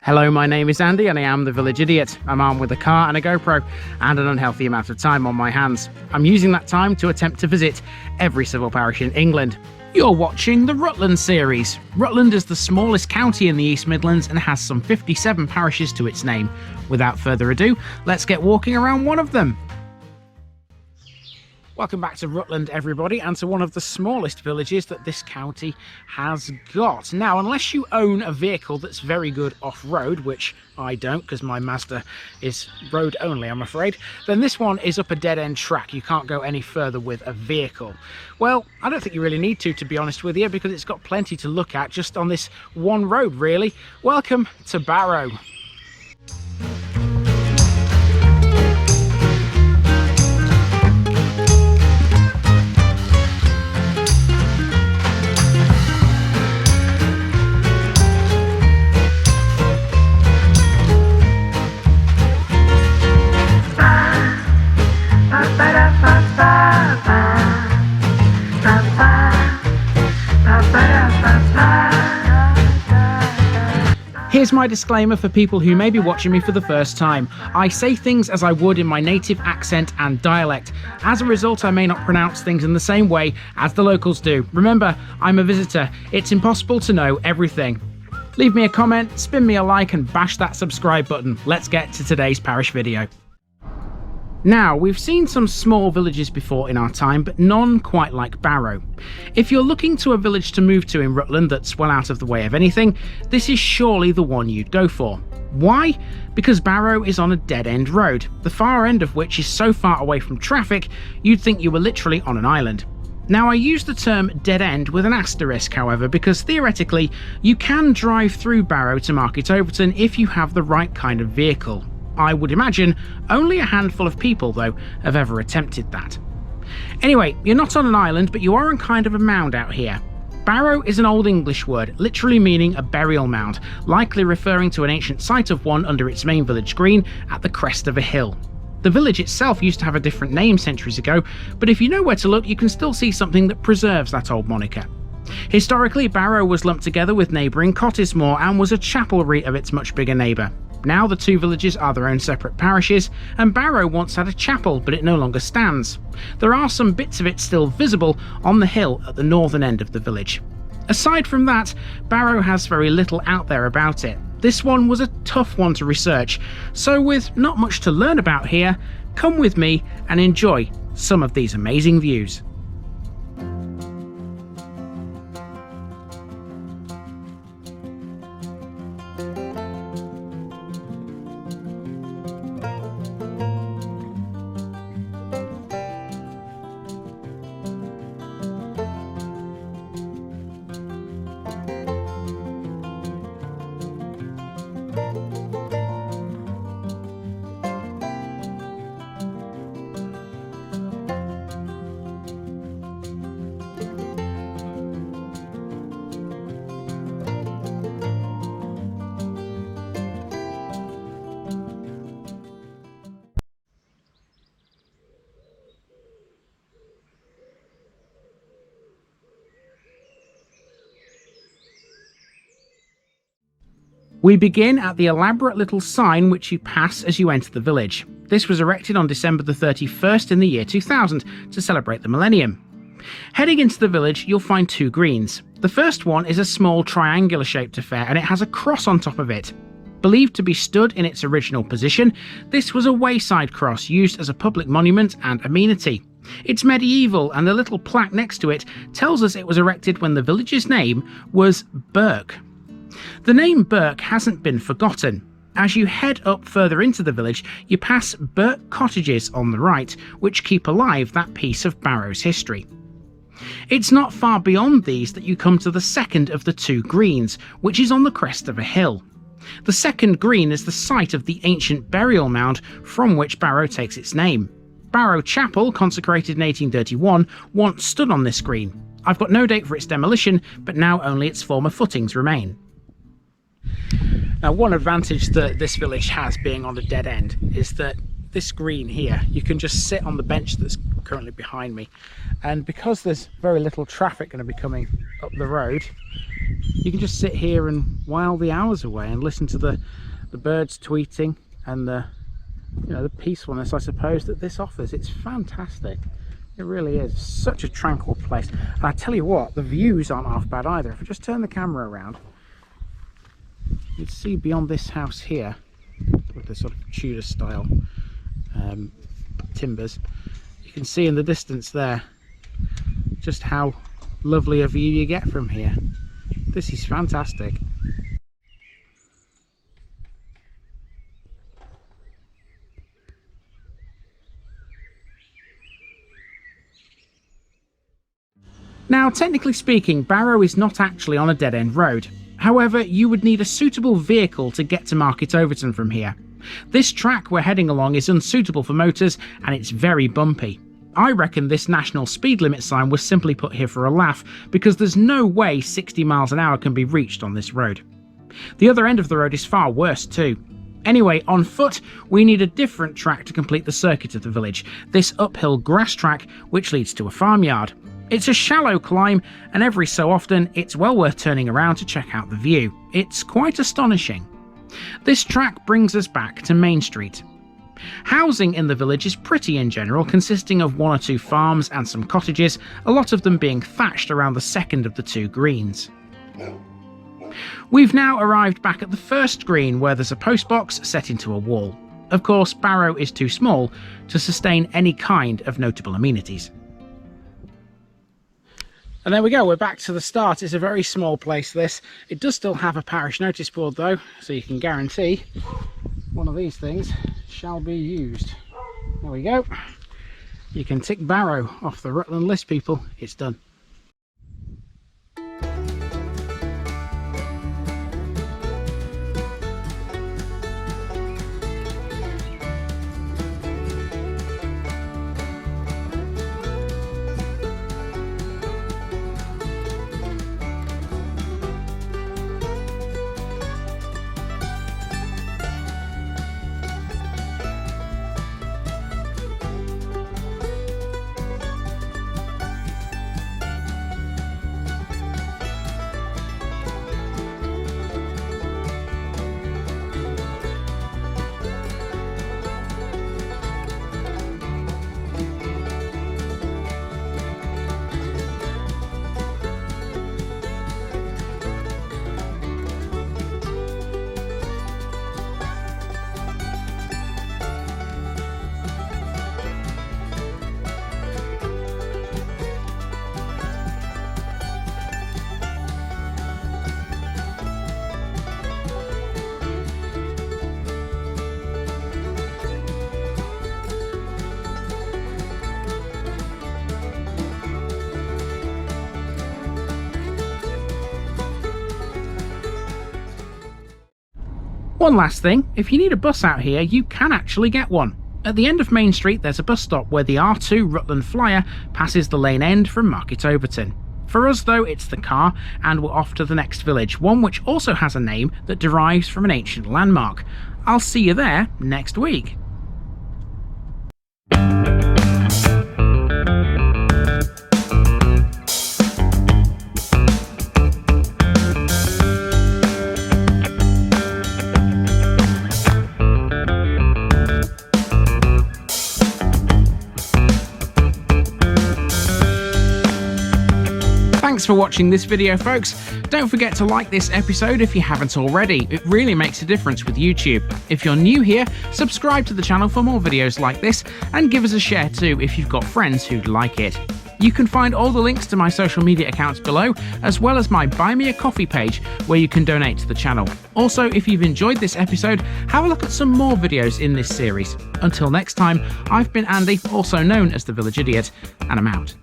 Hello, my name is Andy and I am the Village Idiot. I'm armed with a car and a GoPro and an unhealthy amount of time on my hands. I'm using that time to attempt to visit every civil parish in England. You're watching the Rutland series. Rutland is the smallest county in the East Midlands and has some 57 parishes to its name. Without further ado, let's get walking around one of them. Welcome back to Rutland, everybody, and to one of the smallest villages that this county has got. Now, unless you own a vehicle that's very good off-road, which I don't because my Mazda is road only, I'm afraid, then this one is up a dead-end track. You can't go any further with a vehicle. Well, I don't think you really need to be honest with you, because it's got plenty to look at just on this one road, really. Welcome to Barrow. Here's my disclaimer for people who may be watching me for the first time. I say things as I would in my native accent and dialect. As a result, I may not pronounce things in the same way as the locals do. Remember, I'm a visitor. It's impossible to know everything. Leave me a comment, spin me a like and bash that subscribe button. Let's get to today's parish video. Now, we've seen some small villages before in our time, but none quite like Barrow. If you're looking to a village to move to in Rutland that's well out of the way of anything, this is surely the one you'd go for. Why? Because Barrow is on a dead-end road, the far end of which is so far away from traffic, you'd think you were literally on an island. Now, I use the term dead end with an asterisk, however, because theoretically, you can drive through Barrow to Market Overton if you have the right kind of vehicle. I would imagine only a handful of people, though, have ever attempted that. Anyway, you're not on an island, but you are in kind of a mound out here. Barrow is an Old English word, literally meaning a burial mound, likely referring to an ancient site of one under its main village green at the crest of a hill. The village itself used to have a different name centuries ago, but if you know where to look, you can still see something that preserves that old moniker. Historically, Barrow was lumped together with neighbouring Cottesmore and was a chapelry of its much bigger neighbour. Now the two villages are their own separate parishes, and Barrow once had a chapel, but it no longer stands. There are some bits of it still visible on the hill at the northern end of the village. Aside from that, Barrow has very little out there about it. This one was a tough one to research, so with not much to learn about here, come with me and enjoy some of these amazing views. We begin at the elaborate little sign which you pass as you enter the village. This was erected on December the 31st in the year 2000 to celebrate the millennium. Heading into the village, you'll find two greens. The first one is a small triangular shaped affair and it has a cross on top of it. Believed to be stood in its original position, this was a wayside cross used as a public monument and amenity. It's medieval and the little plaque next to it tells us it was erected when the village's name was Burke. The name Burke hasn't been forgotten. As you head up further into the village, you pass Burke cottages on the right, which keep alive that piece of Barrow's history. It's not far beyond these that you come to the second of the two greens, which is on the crest of a hill. The second green is the site of the ancient burial mound from which Barrow takes its name. Barrow Chapel, consecrated in 1831, once stood on this green. I've got no date for its demolition, but now only its former footings remain. Now, one advantage that this village has being on a dead end is that this green here, you can just sit on the bench that's currently behind me, and because there's very little traffic going to be coming up the road, you can just sit here and while the hours away and listen to the birds tweeting and the peacefulness, I suppose, that this offers. It's fantastic. It really is such a tranquil place. And I tell you what, the views aren't half bad either. If I just turn the camera around, you'd see beyond this house here with the sort of Tudor style timbers, you can see in the distance there just how lovely a view you get from here. This is fantastic. Now, technically speaking, Barrow is not actually on a dead-end road. However, you would need a suitable vehicle to get to Market Overton from here. This track we're heading along is unsuitable for motors and it's very bumpy. I reckon this national speed limit sign was simply put here for a laugh, because there's no way 60 miles an hour can be reached on this road. The other end of the road is far worse too. Anyway, on foot, we need a different track to complete the circuit of the village, this uphill grass track which leads to a farmyard. It's a shallow climb, and every so often it's well worth turning around to check out the view. It's quite astonishing. This track brings us back to Main Street. Housing in the village is pretty in general, consisting of 1 or 2 farms and some cottages, a lot of them being thatched around the second of the 2 greens. We've now arrived back at the first green, where there's a postbox set into a wall. Of course, Barrow is too small to sustain any kind of notable amenities. And there we go, we're back to the start. It's a very small place, this. It does still have a parish notice board though, so you can guarantee one of these things shall be used. There we go. You can tick Barrow off the Rutland list, people. It's done. One last thing, if you need a bus out here, you can actually get one. At the end of Main Street there's a bus stop where the R2 Rutland Flyer passes the lane end from Market Overton. For us though, it's the car, and we're off to the next village, one which also has a name that derives from an ancient landmark. I'll see you there next week. Thanks for watching this video, folks. Don't forget to like this episode if you haven't already. It really makes a difference with YouTube. If you're new here, subscribe to the channel for more videos like this, and give us a share too if you've got friends who'd like it. You can find all the links to my social media accounts below, as well as my Buy Me a Coffee page where you can donate to the channel. Also, if you've enjoyed this episode, have a look at some more videos in this series. Until next time, I've been Andy, also known as the Village Idiot, and I'm out.